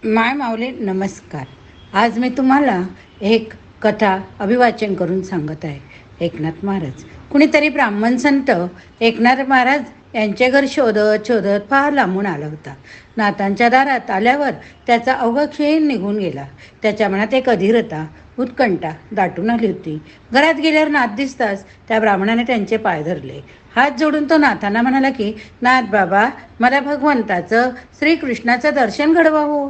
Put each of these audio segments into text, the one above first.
माय माऊली नमस्कार. आज मी तुम्हाला एक कथा अभिवाचन करून सांगत आहे. एकनाथ महाराज. कुणीतरी ब्राह्मण संत एकनाथ महाराज यांचे घर शोधत शोधत फार लांबून आला होता. नाथांच्या दारात आल्यावर त्याचा अवघा क्षीण निघून गेला. त्याच्या मनात एक अधीरता, उत्कंठा दाटून आली होती. घरात गेल्यावर नाथ दिसताच त्या ब्राह्मणाने त्यांचे पाय धरले. हात जोडून तो नाथांना म्हणाला की, नाथ बाबा, मला भगवंताचं श्रीकृष्णाचं दर्शन घडवा हो.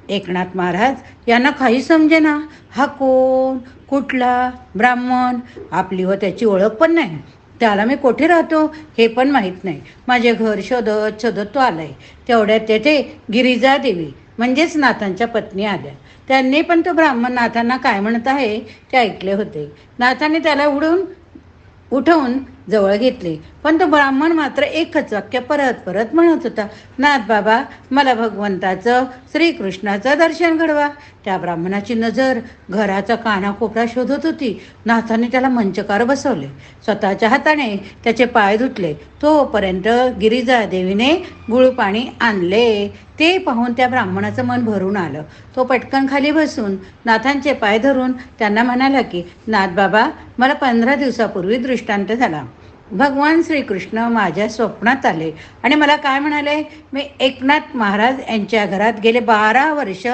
एकनाथ महाराज यांना काही समजेना. हा कोण, कुठला ब्राह्मण, आपली व त्याची ओळख पण नाही. त्याला मी कुठे राहतो हे पण माहीत नाही. माझे घर शोधत शोधत तो आलाय. तेवढ्यात तेथे गिरिजा देवी म्हणजेच नाथांच्या पत्नी आल्या. त्यांनी पण तो ब्राह्मण नाथांना काय म्हणत आहे ते ऐकले होते. नाथांनी त्याला उठवून जवळ घेतले, पण तो ब्राह्मण मात्र एकच वाक्य परत परत म्हणत होता, नाथ बाबा, मला भगवंताचं श्रीकृष्णाचं दर्शन घडवा. त्या ब्राह्मणाची नजर घराचा कानाकोपरा शोधत होती. नाथाने त्याला मंचकार बसवले, स्वतःच्या हाताने त्याचे पाय धुतले. तोपर्यंत गिरिजा देवीने गुळपाणी आणले. ते पाहून त्या ब्राह्मणाचं मन भरून आलं. तो पटकन खाली बसून नाथांचे पाय धरून त्यांना म्हणाला की, नाथ बाबा, मला 15 दिवसापूर्वी दृष्टांत झाला. भगवान श्रीकृष्ण माझ्या स्वप्नात आले आणि मला काय म्हणाले, मी एकनाथ महाराज यांच्या घरात गेले 12 वर्ष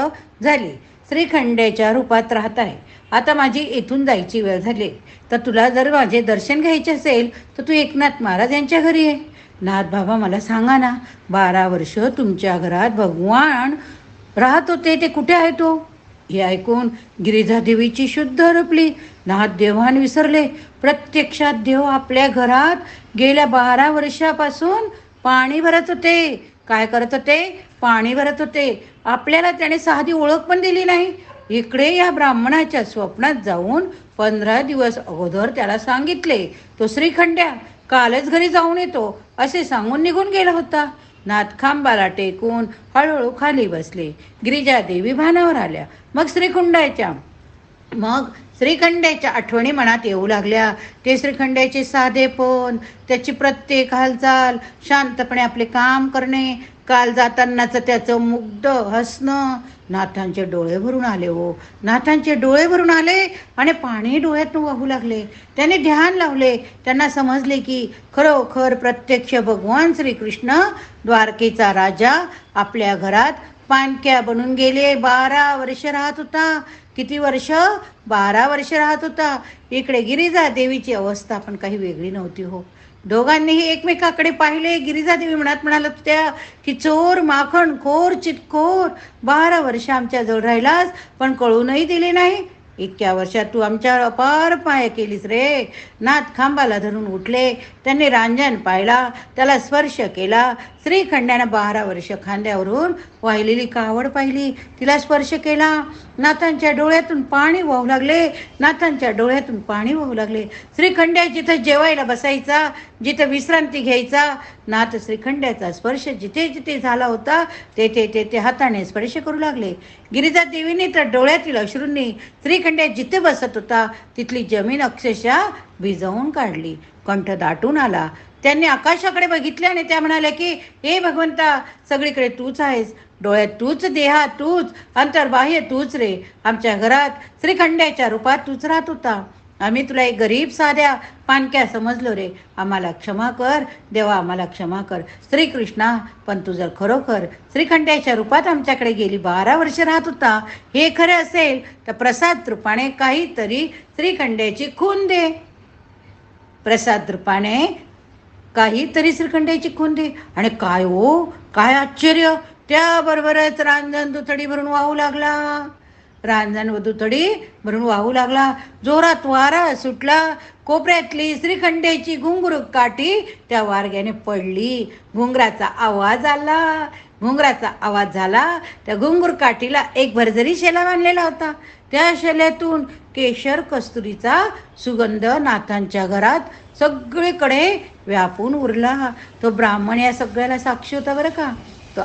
झाली श्रीखंडेच्या रूपात राहत आहे. आता माझी इथून जायची वेळ झाली, तर तुला जर माझे दर्शन घ्यायचे असेल तर तू एकनाथ महाराज यांच्या घरी ये. नाथ बाबा, मला सांगा ना, 12 वर्ष तुमच्या घरात भगवान राहत होते, ते कुठे आहे तो? हे ऐकून गिरिजा देवीची शुद्ध हरपली. नाथ देवान विसरले. प्रत्यक्षात देव आपल्या घरात गेल्या 12 वर्षापासून पाणी भरत होते. काय करत होते? पाणी भरत होते. आपल्याला त्याने साधी ओळख पण दिली नाही. इकडे या ब्राह्मणाच्या स्वप्नात जाऊन 15 दिवस अगोदर त्याला सांगितले, तो श्रीखंड्या कालच घरी जाऊन येतो असे सांगून निघून गेला होता. नाथ खांबाला टेकून हळूहळू खाली बसले. गिरिजा देवी भानावर आल्या. मग श्रीखंड्याच्या आठवणी मनात येऊ लागल्या. ते श्रीखंड्याचे साधेपण, त्याची प्रत्येक हालचाल, शांतपणे आपले काम करणे, काल जातानाचं त्याचं मुग्ध हसणं. नाथांचे डोळे भरून आले हो. नाथांचे डोळे भरून आले आणि पाणी डोळ्यातून वाहू लागले. त्याने ध्यान लावले. त्यांना समजले की खरोखर प्रत्यक्ष भगवान श्रीकृष्ण द्वारकेचा राजा आपल्या घरात पाणक्या बनून गेले. 12 वर्ष राहत होता. किती वर्ष? 12 वर्ष राहत होता. इकडे गिरिजा देवीची अवस्था पण काही वेगळी नव्हती हो. दोघांनीही एकमेकाकडे पाहिले. गिरिजा देवी म्हणाल त्या की, चोर, माखण खोर, चितखोर, 12 वर्ष आमच्या जवळ राहिलास पण कळूनही दिले नाही. इतक्या वर्षात तू आमच्यावर अपार पाय केलीस रे. नाथ खांबाला धरून उठले. त्यांनी रांजण पाहिला, त्याला स्पर्श केला. श्रीखंड्यानं 12 वर्ष खांद्यावरून वाहिलेली कावड पाहिली, तिला स्पर्श केला. नाथांच्या डोळ्यातून पाणी वाहू लागले. नाथांच्या डोळ्यातून पाणी वाहू लागले. श्रीखंड्या जिथं जेवायला बसायचा, जिथं विश्रांती घ्यायचा, नाथ श्रीखंड्याचा स्पर्श जिथे जिथे झाला होता तेथे तेथे हाताने स्पर्श करू लागले. गिरिजा देवीने तर डोळ्यातील अश्रूंनी श्रीखंड्या जिथे बसत होता तिथली जमीन अक्षरशः भिजवून काढली. कंठ दाटून आला. त्यांनी आकाशाकडे बघितले आणि त्या म्हणाल्या की, हे भगवंता, सगळीकडे तूच आहेस. डोळ्यात तूच, देहात तूच, अंतर्बाह्य तूच रे. आमच्या घरात श्रीखंड्याच्या रूपात तूच राहत होता. आम्ही तुला एक गरीब साध्या पाणक्या समजलो रे. आम्हाला क्षमा कर देवा, आम्हाला क्षमा कर. श्रीकृष्णा, पण तू जर खरोखर श्रीखंड्याच्या रूपात आमच्याकडे गेली 12 वर्ष राहत होता हे खरं असेल तर प्रसाद रूपाने काहीतरी श्रीखंड्याची खून दे. प्रसाद रूपाने काहीतरी श्रीखंड्याची खून दे. आणि काय हो, काय आश्चर्य, त्याबरोबरच रांजण दुथडी भरून वाहू लागला. रांजण व दुथडी भरून वाहू लागला. जोरात वारा सुटला. कोपऱ्यातली श्रीखंड्याची घुंगरू काठी त्या वारग्याने पडली. घुंगराचा आवाज झाला. त्या घुंगूर काठीला एक भरजरी शेला बांधलेला होता. त्या शेल्यातून केशर कस्तुरीचा सुगंध नाथांच्या घरात सगळीकडे व्यापून उरला. तो ब्राह्मण या सगळ्याला साक्षी होता बरं का. तो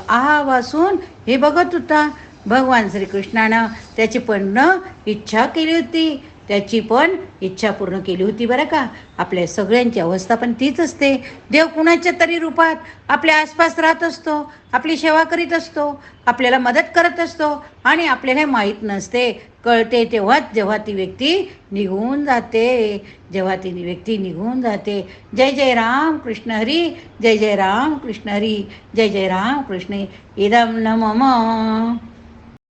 वासून हे बघत होता. भगवान श्रीकृष्णानं त्याची पूर्ण इच्छा केली होती. त्याची पण इच्छा पूर्ण केली होती बरं का. आपल्या सगळ्यांची अवस्था पण तीच असते. देव कुणाच्या तरी रूपात आपल्या आसपास राहत असतो, आपली सेवा करीत असतो, आपल्याला मदत करत असतो आणि आपल्याला माहीत नसते. कळते तेव्हाच जेव्हा ती व्यक्ती निघून जाते. जेव्हा ती व्यक्ती निघून जाते. जय जय राम कृष्ण हरी, जय जय राम कृष्ण हरी, जय जय राम कृष्ण. इदं न मम